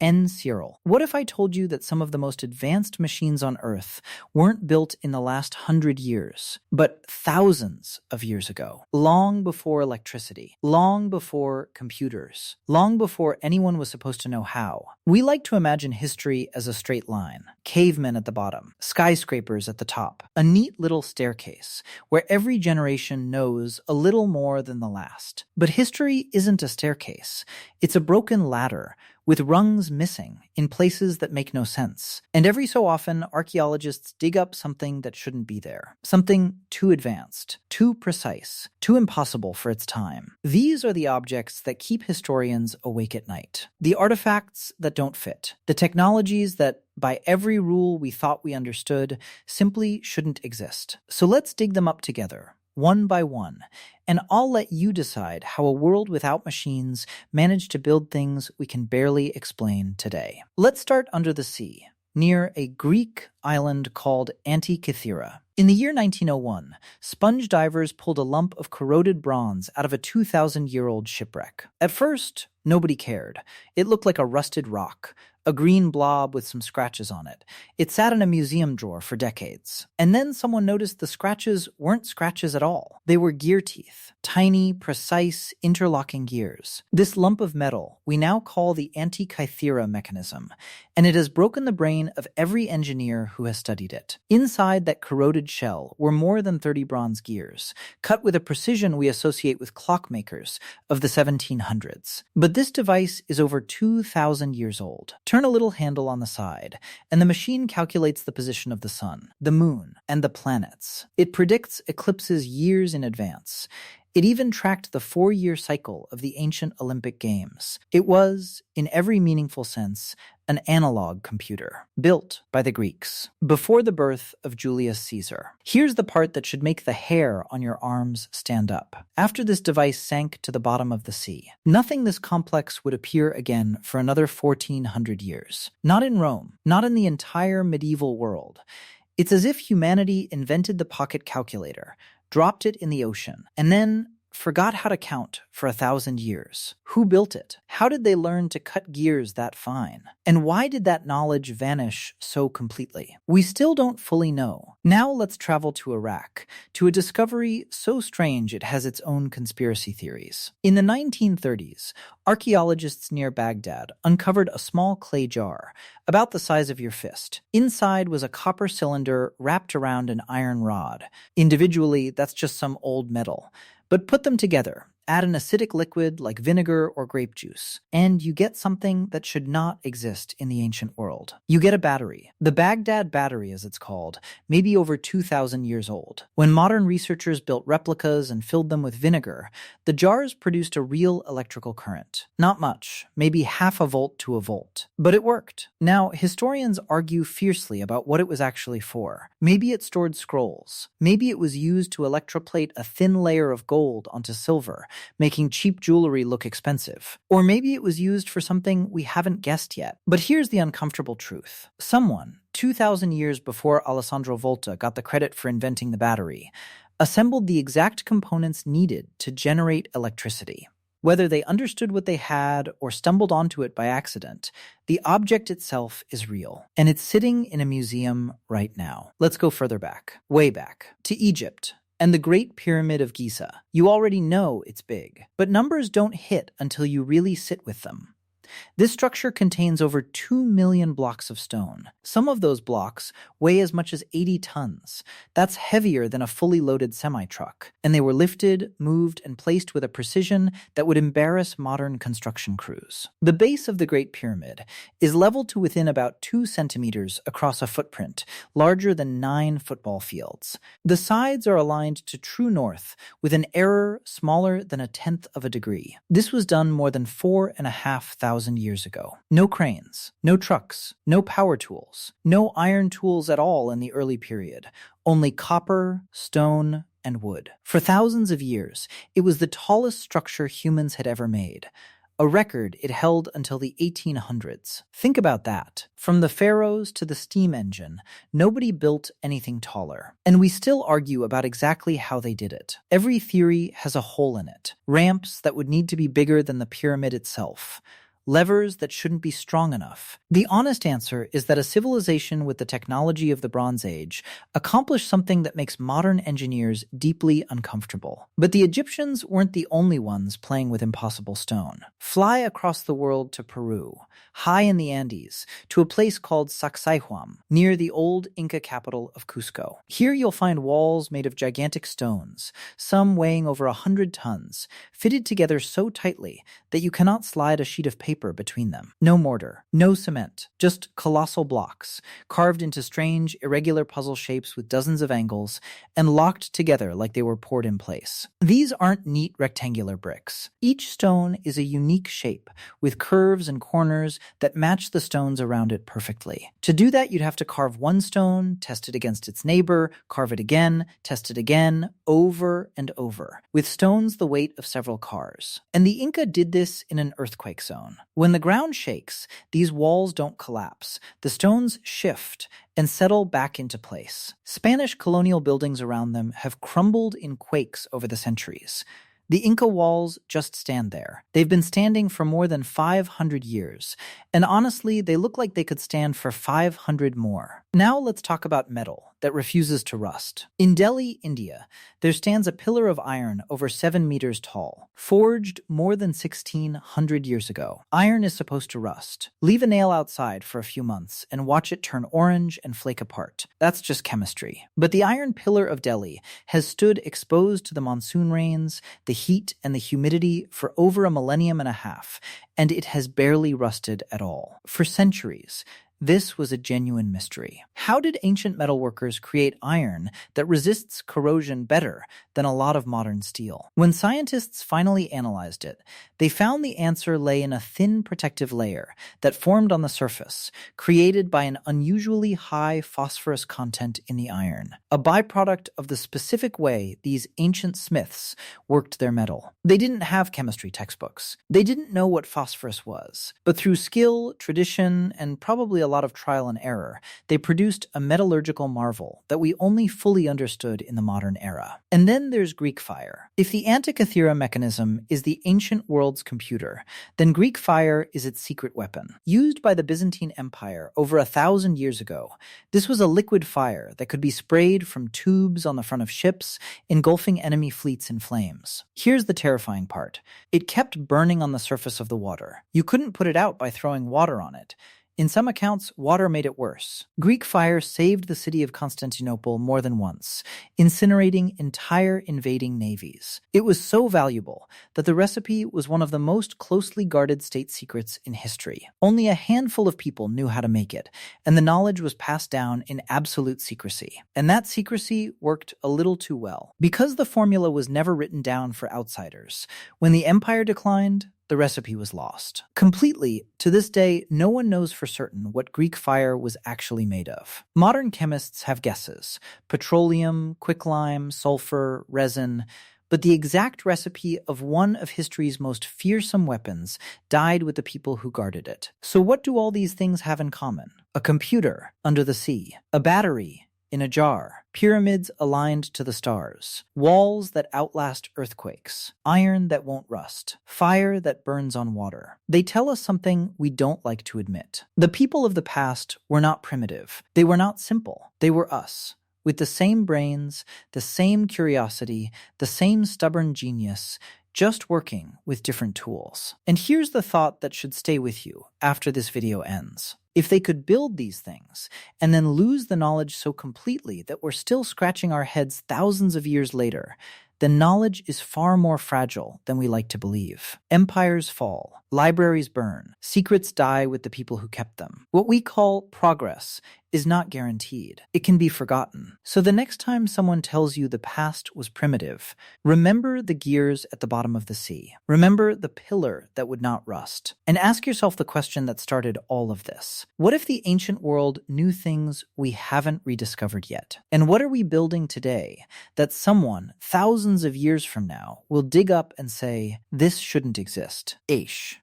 N. Cyril. What if I told you that some of the most advanced machines on Earth weren't built in the last 100 years, but thousands of years ago, long before electricity, long before computers, long before anyone was supposed to know how? We like to imagine history as a straight line, cavemen at the bottom, skyscrapers at the top, a neat little staircase where every generation knows a little more than the last. But history isn't a staircase. It's a broken ladder with rungs missing in places that make no sense. And every so often, archaeologists dig up something that shouldn't be there. Something too advanced, too precise, too impossible for its time. These are the objects that keep historians awake at night. The artifacts that don't fit. The technologies that, by every rule we thought we understood, simply shouldn't exist. So let's dig them up together, one by one, and I'll let you decide how a world without machines managed to build things we can barely explain today. Let's start under the sea, near a Greek island called Antikythera. In the year 1901, sponge divers pulled a lump of corroded bronze out of a 2,000-year-old shipwreck. At first, nobody cared. It looked like a rusted rock, a green blob with some scratches on it. It sat in a museum drawer for decades. And then someone noticed the scratches weren't scratches at all. They were gear teeth, tiny, precise, interlocking gears. This lump of metal we now call the Antikythera Mechanism, and it has broken the brain of every engineer who has studied it. Inside that corroded shell were more than 30 bronze gears, cut with a precision we associate with clockmakers of the 1700s. But this device is over 2,000 years old. Turn a little handle on the side, and the machine calculates the position of the sun, the moon, and the planets. It predicts eclipses years in advance. It even tracked the 4-year cycle of the ancient Olympic Games. It was, in every meaningful sense, an analog computer, built by the Greeks, before the birth of Julius Caesar. Here's the part that should make the hair on your arms stand up. After this device sank to the bottom of the sea, nothing this complex would appear again for another 1,400 years. Not in Rome, not in the entire medieval world. It's as if humanity invented the pocket calculator, dropped it in the ocean, and then forgot how to count for 1,000 years. Who built it? How did they learn to cut gears that fine? And why did that knowledge vanish so completely? We still don't fully know. Now let's travel to Iraq, to a discovery so strange it has its own conspiracy theories. In the 1930s, archaeologists near Baghdad uncovered a small clay jar, about the size of your fist. Inside was a copper cylinder wrapped around an iron rod. Individually, that's just some old metal. But put them together, add an acidic liquid like vinegar or grape juice, and you get something that should not exist in the ancient world. You get a battery. The Baghdad battery, as it's called, may be over 2,000 years old. When modern researchers built replicas and filled them with vinegar, the jars produced a real electrical current. Not much, maybe half a volt to a volt. But it worked. Now, historians argue fiercely about what it was actually for. Maybe it stored scrolls. Maybe it was used to electroplate a thin layer of gold onto silver, making cheap jewelry look expensive. Or maybe it was used for something we haven't guessed yet. But here's the uncomfortable truth. Someone, 2,000 years before Alessandro Volta got the credit for inventing the battery, assembled the exact components needed to generate electricity. Whether they understood what they had or stumbled onto it by accident, the object itself is real, and it's sitting in a museum right now. Let's go further back, way back, to Egypt and the Great Pyramid of Giza. You already know it's big, but numbers don't hit until you really sit with them. This structure contains over 2 million blocks of stone. Some of those blocks weigh as much as 80 tons. That's heavier than a fully loaded semi-truck. And they were lifted, moved, and placed with a precision that would embarrass modern construction crews. The base of the Great Pyramid is leveled to within about 2 centimeters across a footprint, larger than 9 football fields. The sides are aligned to true north, with an error smaller than 1/10 of a degree. This was done more than 4,500 years ago. No cranes, no trucks, no power tools, no iron tools at all in the early period, only copper, stone, and wood. For thousands of years, it was the tallest structure humans had ever made, a record it held until the 1800s. Think about that. From the pharaohs to the steam engine, nobody built anything taller. And we still argue about exactly how they did it. Every theory has a hole in it, ramps that would need to be bigger than the pyramid itself, levers that shouldn't be strong enough. The honest answer is that a civilization with the technology of the Bronze Age accomplished something that makes modern engineers deeply uncomfortable. But the Egyptians weren't the only ones playing with impossible stone. Fly across the world to Peru, high in the Andes, to a place called Sacsayhuamán, near the old Inca capital of Cusco. Here you'll find walls made of gigantic stones, some weighing over 100 tons, fitted together so tightly that you cannot slide a sheet of paper between them. No mortar, no cement, just colossal blocks, carved into strange, irregular puzzle shapes with dozens of angles, and locked together like they were poured in place. These aren't neat rectangular bricks. Each stone is a unique shape, with curves and corners that match the stones around it perfectly. To do that, you'd have to carve one stone, test it against its neighbor, carve it again, test it again, over and over, with stones the weight of several cars. And the Inca did this in an earthquake zone. When the ground shakes, these walls don't collapse. The stones shift and settle back into place. Spanish colonial buildings around them have crumbled in quakes over the centuries. The Inca walls just stand there. They've been standing for more than 500 years, and honestly, they look like they could stand for 500 more. Now let's talk about metal that refuses to rust. In Delhi, India, there stands a pillar of iron over 7 meters tall, forged more than 1,600 years ago. Iron is supposed to rust. Leave a nail outside for a few months and watch it turn orange and flake apart. That's just chemistry. But the iron pillar of Delhi has stood exposed to the monsoon rains, the heat, and the humidity for over a millennium and a half, and it has barely rusted at all. For centuries, this was a genuine mystery. How did ancient metalworkers create iron that resists corrosion better than a lot of modern steel? When scientists finally analyzed it, they found the answer lay in a thin protective layer that formed on the surface, created by an unusually high phosphorus content in the iron, a byproduct of the specific way these ancient smiths worked their metal. They didn't have chemistry textbooks. They didn't know what phosphorus was, but through skill, tradition, and probably a lot of trial and error, they produced a metallurgical marvel that we only fully understood in the modern era. And then there's Greek fire. If the Antikythera Mechanism is the ancient world's computer, then Greek fire is its secret weapon. Used by the Byzantine Empire over 1,000 years ago, this was a liquid fire that could be sprayed from tubes on the front of ships, engulfing enemy fleets in flames. Here's the terrifying part. It kept burning on the surface of the water. You couldn't put it out by throwing water on it. In some accounts, water made it worse. Greek fire saved the city of Constantinople more than once, incinerating entire invading navies. It was so valuable that the recipe was one of the most closely guarded state secrets in history. Only a handful of people knew how to make it, and the knowledge was passed down in absolute secrecy. And that secrecy worked a little too well. Because the formula was never written down for outsiders, when the empire declined, the recipe was lost. Completely, to this day, no one knows for certain what Greek fire was actually made of. Modern chemists have guesses: petroleum, quicklime, sulfur, resin. But the exact recipe of one of history's most fearsome weapons died with the people who guarded it. So what do all these things have in common? A computer under the sea, a battery in a jar, pyramids aligned to the stars, walls that outlast earthquakes, iron that won't rust, fire that burns on water. They tell us something we don't like to admit. The people of the past were not primitive. They were not simple. They were us, with the same brains, the same curiosity, the same stubborn genius, just working with different tools. And here's the thought that should stay with you after this video ends. If they could build these things and then lose the knowledge so completely that we're still scratching our heads thousands of years later, then knowledge is far more fragile than we like to believe. Empires fall, libraries burn, secrets die with the people who kept them. What we call progress is not guaranteed. It can be forgotten. So the next time someone tells you the past was primitive, remember the gears at the bottom of the sea. Remember the pillar that would not rust. And ask yourself the question that started all of this. What if the ancient world knew things we haven't rediscovered yet? And what are we building today that someone, thousands of years from now, will dig up and say, this shouldn't exist? Aish.